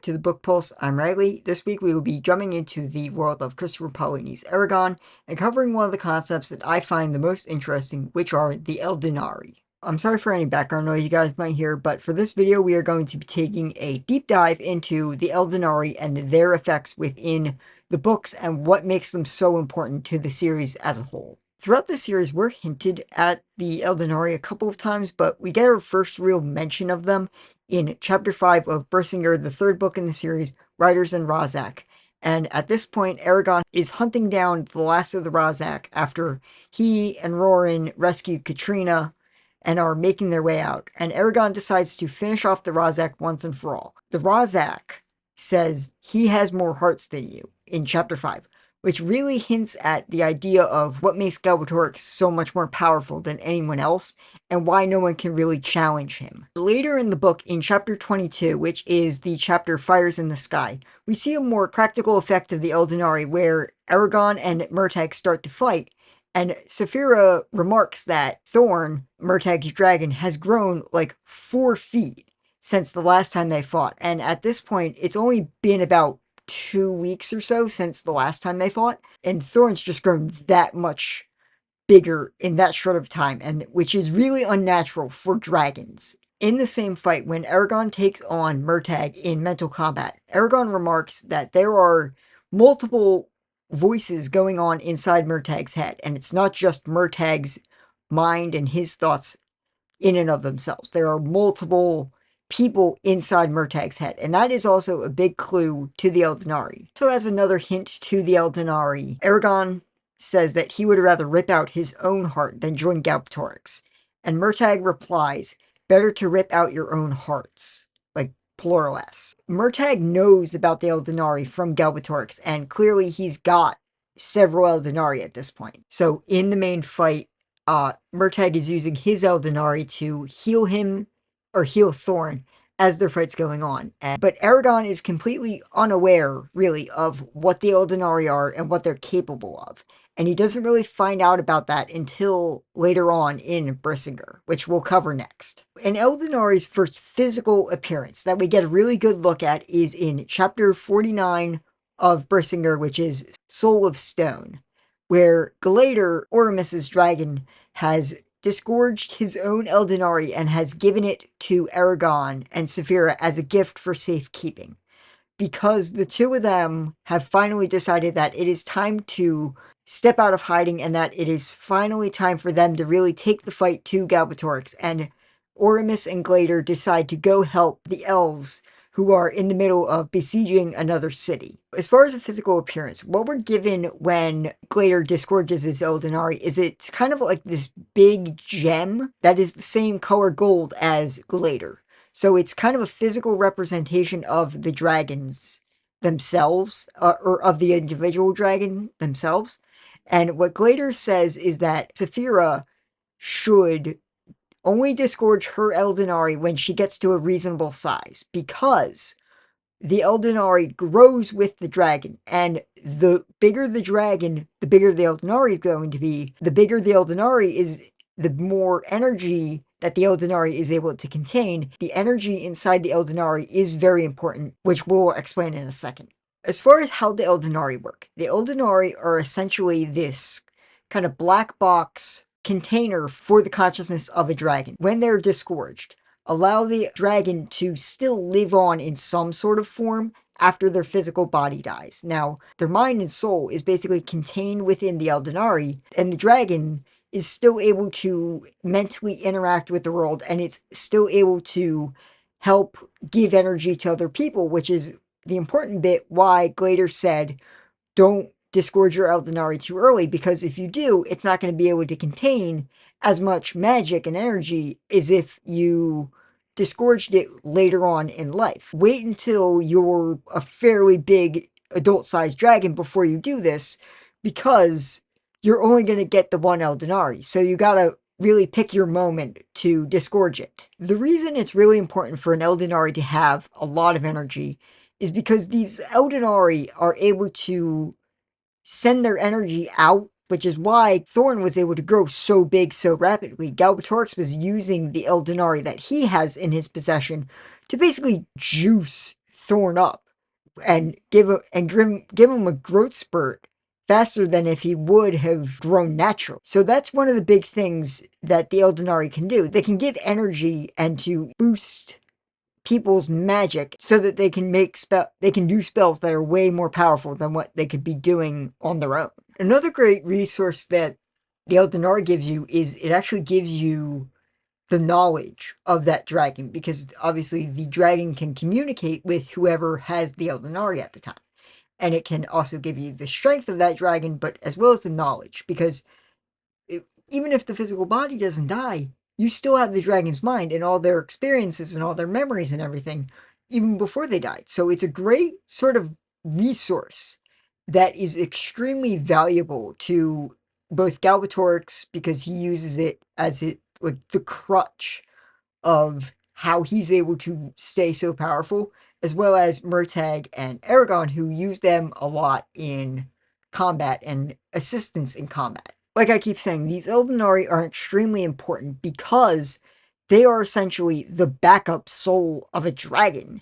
to the Book Pulse. I'm Riley. This week we will be jumping into the world of Christopher Paolini's Eragon and covering one of the concepts that I find the most interesting, which are the Eldunari. I'm sorry for any background noise you guys might hear, but for this video we are going to be taking a deep dive into the Eldunari and their effects within the books and what makes them so important to the series as a whole. Throughout the series, we're hinted at the Eldunari a couple of times, but we get our first real mention of them in Chapter 5 of Bersinger, the third book in the series, Riders and Razak. And at this point, Eragon is hunting down the last of the Razak after he and Roran rescued Katrina and are making their way out. And Eragon decides to finish off the Razak once and for all. The Razak says he has more hearts than you in Chapter 5, which really hints at the idea of what makes Galbatorix so much more powerful than anyone else, and why no one can really challenge him. Later in the book, in Chapter 22, which is the chapter Fires in the Sky, we see a more practical effect of the Eldunari, where Eragon and Murtagh start to fight, and Saphira remarks that Thorn, Murtagh's dragon, has grown like 4 feet since the last time they fought, and at this point, it's only been about 2 weeks or so since the last time they fought, and Thorn's just grown that much bigger in that short of time, and which is really unnatural for dragons. In the same fight, when Eragon takes on Murtagh in mental combat, Eragon remarks that there are multiple voices going on inside Murtagh's head, and it's not just Murtagh's mind and his thoughts in and of themselves. There are multiple people inside Murtagh's head, and that is also a big clue to the Eldunari. So as another hint to the Eldunari, Eragon says that he would rather rip out his own heart than join Galbatorix, and Murtagh replies, "Better to rip out your own hearts," like plural S. Murtagh knows about the Eldunari from Galbatorix, and clearly he's got several Eldunari at this point. So in the main fight, Murtagh is using his Eldunari to heal him, or heal Thorn, as their fight's going on. But Eragon is completely unaware, really, of what the Eldunari are and what they're capable of. And he doesn't really find out about that until later on in Bersinger, which we'll cover next. And Eldunari's first physical appearance that we get a really good look at is in Chapter 49 of Bersinger, which is Soul of Stone, where Glader, Oramis's dragon, has disgorged his own Eldunari and has given it to Eragon and Saphira as a gift for safekeeping, because the two of them have finally decided that it is time to step out of hiding and that it is finally time for them to really take the fight to Galbatorix, and Oramis and Glader decide to go help the elves who are in the middle of besieging another city. As far as the physical appearance, what we're given when Glader disgorges his Eldunari is it's kind of like this big gem that is the same color gold as Glader. So it's kind of a physical representation of the dragons themselves, or of the individual dragon themselves. And what Glader says is that Saphira should only disgorge her Eldunari when she gets to a reasonable size, because the Eldunari grows with the dragon, and the bigger the dragon, the bigger the Eldunari is going to be. The bigger the Eldunari is, the more energy that the Eldunari is able to contain. The energy inside the Eldunari is very important, which we'll explain in a second. As far as how the Eldunari work, the Eldunari are essentially this kind of black box container for the consciousness of a dragon. When they're disgorged, allow the dragon to still live on in some sort of form after their physical body dies. Now, their mind and soul is basically contained within the Eldunari, and the dragon is still able to mentally interact with the world, and it's still able to help give energy to other people, which is the important bit why Glader said, don't disgorge your Eldunari too early, because if you do, it's not going to be able to contain as much magic and energy as if you disgorged it later on in life. Wait until you're a fairly big adult-sized dragon before you do this, because you're only going to get the one Eldunari, so you gotta really pick your moment to disgorge it. The reason it's really important for an Eldunari to have a lot of energy is because these Eldunari are able to send their energy out, which is why Thorn was able to grow so big so rapidly. Galbatorix was using the Eldunari that he has in his possession to basically juice thorn up and give him a growth spurt faster than if he would have grown natural. So that's one of the big things that the Eldunari can do. They can give energy and to boost people's magic so that they can do spells that are way more powerful than what they could be doing on their own. Another great resource that the Eldunari gives you is it actually gives you the knowledge of that dragon, because obviously the dragon can communicate with whoever has the Eldunari at the time. And it can also give you the strength of that dragon, but as well as the knowledge, because even if the physical body doesn't die, you still have the dragon's mind and all their experiences and all their memories and everything, even before they died. So it's a great sort of resource that is extremely valuable to both Galbatorix, because he uses it as the crutch of how he's able to stay so powerful, as well as Murtagh and Eragon, who use them a lot in combat and assistance in combat. Like I keep saying, these Eldunari are extremely important because they are essentially the backup soul of a dragon.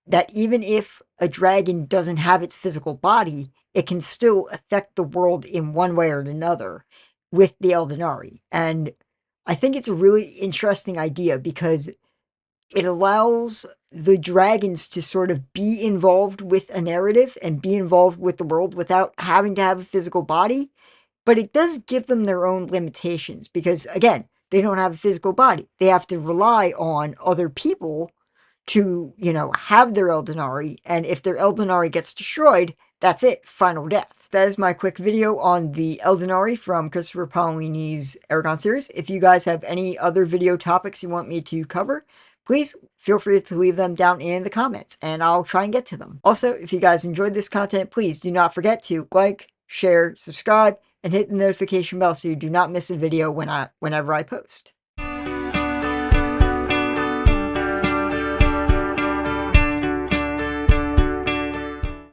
That even if a dragon doesn't have its physical body, it can still affect the world in one way or another with the Eldunari. And I think it's a really interesting idea because it allows the dragons to sort of be involved with a narrative and be involved with the world without having to have a physical body. But it does give them their own limitations because, again, they don't have a physical body. They have to rely on other people to, have their Eldunari, and if their Eldunari gets destroyed, that's it, final death. That is my quick video on the Eldunari from Christopher Paolini's Eragon series. If you guys have any other video topics you want me to cover, please feel free to leave them down in the comments, and I'll try and get to them. Also, if you guys enjoyed this content, please do not forget to like, share, subscribe, and hit the notification bell so you do not miss a video whenever I post.